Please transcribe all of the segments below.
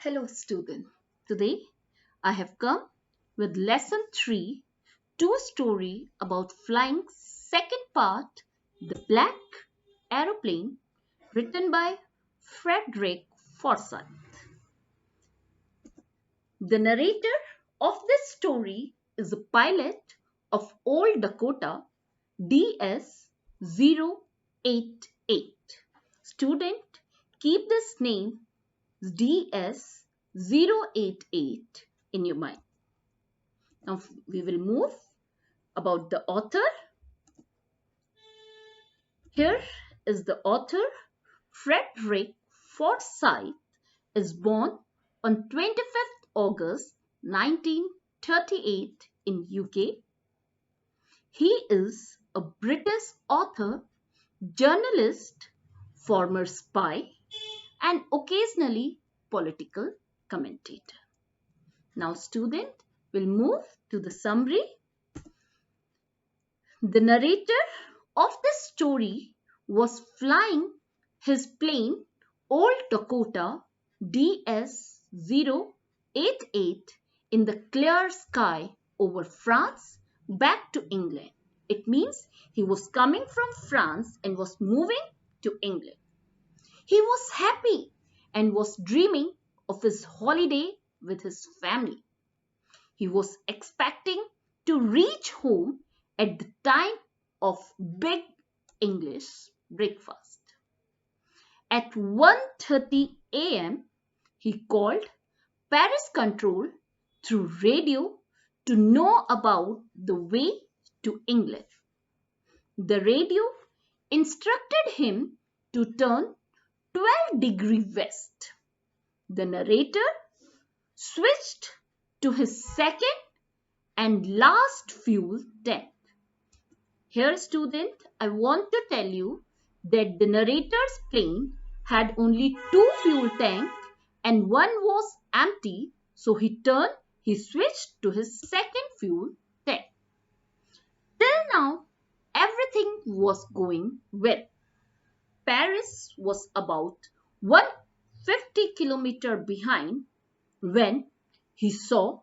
Hello student. Today I have come with lesson 3 to a story about flying second part The Black Aeroplane written by Frederick Forsyth. The narrator of this story is a pilot of Old Dakota DS-088. Student, keep this name DS-088 in your mind. Now we will move about the author. Here is the author. Frederick Forsyth is born on 25th August 1938 in UK. He is a British author, journalist, former spy, and occasionally political commentator. Now student, we'll move to the summary. The narrator of this story was flying his plane Old Dakota DS-088 in the clear sky over France back to England. It means he was coming from France and was moving to England. He was happy and was dreaming of his holiday with his family. He was expecting to reach home at the time of big English breakfast. At 1:30 a.m., he called Paris Control through radio to know about the way to England. The radio instructed him to turn 12-degree west. The narrator switched to his second and last fuel tank. Here student, I want to tell you that the narrator's plane had only 2 fuel tanks and one was empty, so he switched to his second fuel tank. Till now, everything was going well. Paris was about 150 kilometers behind when he saw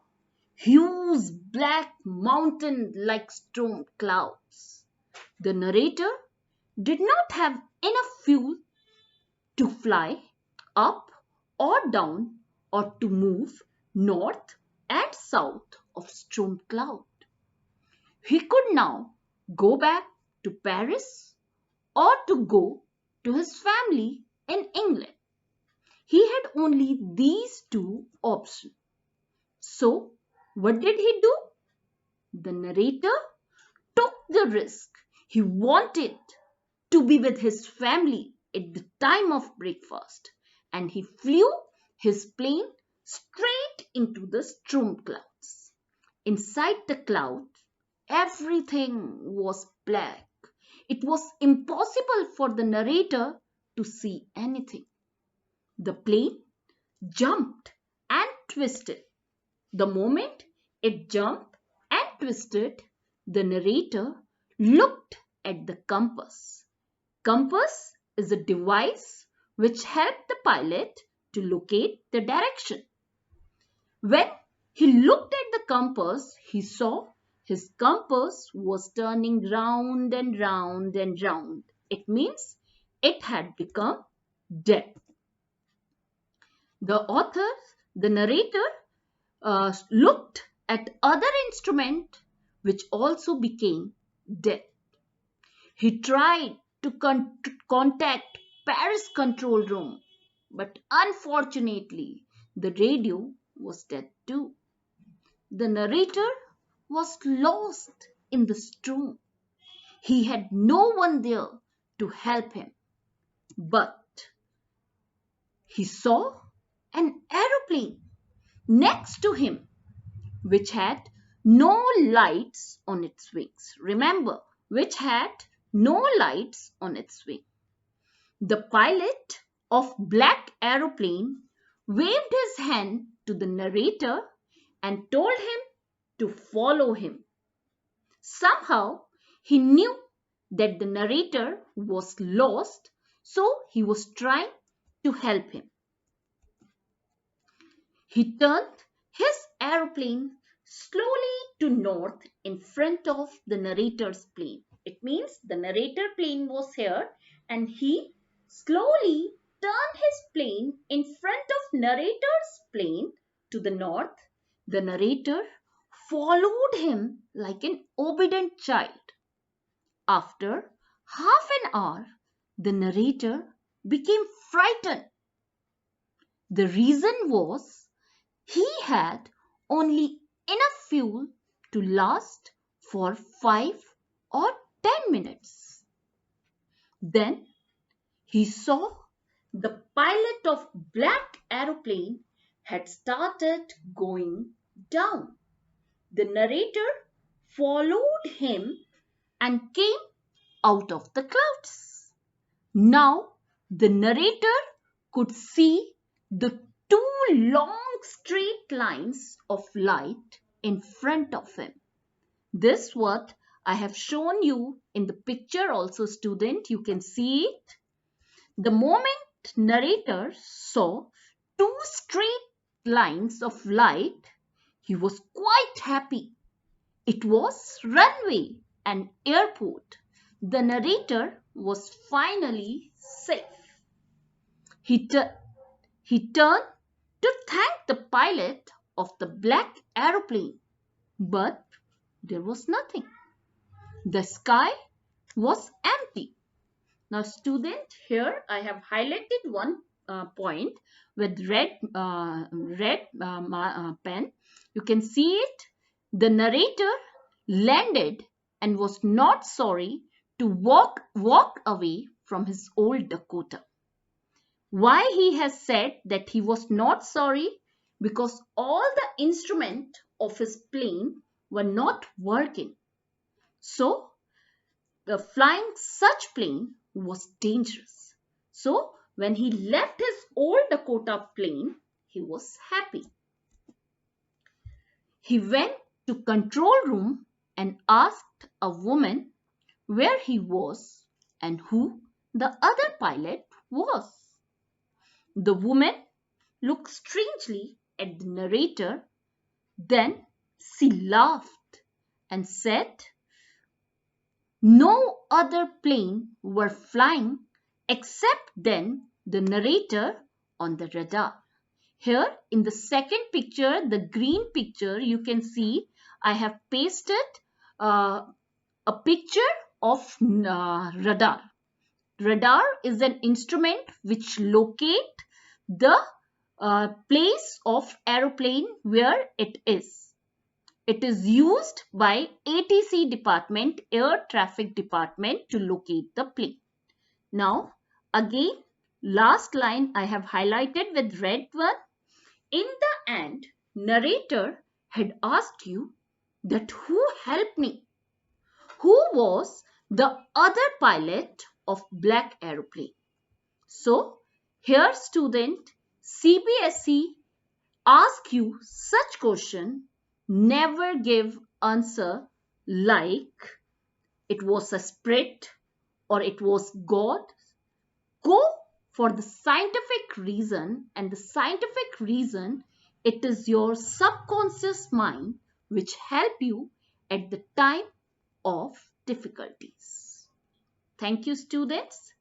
huge black mountain like storm clouds. The narrator did not have enough fuel to fly up or down or to move north and south of storm cloud. He could now go back to Paris or to go to his family in England. He had only these two options. So, what did he do? The narrator took the risk. He wanted to be with his family at the time of breakfast, and he flew his plane straight into the storm clouds. Inside the cloud, everything was black. It was impossible for the narrator to see anything. The plane jumped and twisted. The moment it jumped and twisted, the narrator looked at the compass. Compass is a device which helped the pilot to locate the direction. When he looked at the compass, he saw his compass was turning round and round and round. It means it had become dead. The narrator looked at other instrument which also became dead. He tried to contact Paris control room, but unfortunately the radio was dead too. The narrator was lost in the storm. He had no one there to help him, but he saw an aeroplane next to him which had no lights on its wings. Remember, which had no lights on its wing. The pilot of Black Aeroplane waved his hand to the narrator and told him to follow him. Somehow he knew that the narrator was lost, so he was trying to help him. He turned his aeroplane slowly to north in front of the narrator's plane. It means the narrator plane was here and he slowly turned his plane in front of narrator's plane to the north. The narrator followed him like an obedient child. After half an hour, the narrator became frightened. The reason was he had only enough fuel to last for 5 or 10 minutes. Then he saw the pilot of Black Aeroplane had started going down. The narrator followed him and came out of the clouds. Now the narrator could see the two long straight lines of light in front of him. This what I have shown you in the picture also, student. You can see it. The moment narrator saw two straight lines of light, he was quite happy. It was runway and airport. The narrator was finally safe. He, he turned to thank the pilot of the Black Aeroplane, but there was nothing. The sky was empty. Now, student, here I have highlighted one point with red pen. You can see it. The narrator landed and was not sorry to walk away from his old Dakota. Why he has said that he was not sorry? Because all the instruments of his plane were not working. So the flying such plane was dangerous. So when he left his old Dakota plane, he was happy. He went to control room and asked a woman where he was and who the other pilot was. The woman looked strangely at the narrator. Then she laughed and said, no other plane were flying except then the narrator on the radar. Here in the second picture, the green picture, you can see I have pasted a picture of radar. Radar is an instrument which locate the place of aeroplane where it is. It is used by ATC department, Air Traffic Department, to locate the plane. Now, again, last line I have highlighted with red one. In the end, narrator had asked you that who helped me? Who was the other pilot of Black Aeroplane? So, here student, CBSE ask you such question, never give answer like it was a spirit or it was God. Go for the scientific reason, and the scientific reason, it is your subconscious mind which help you at the time of difficulties. Thank you, students.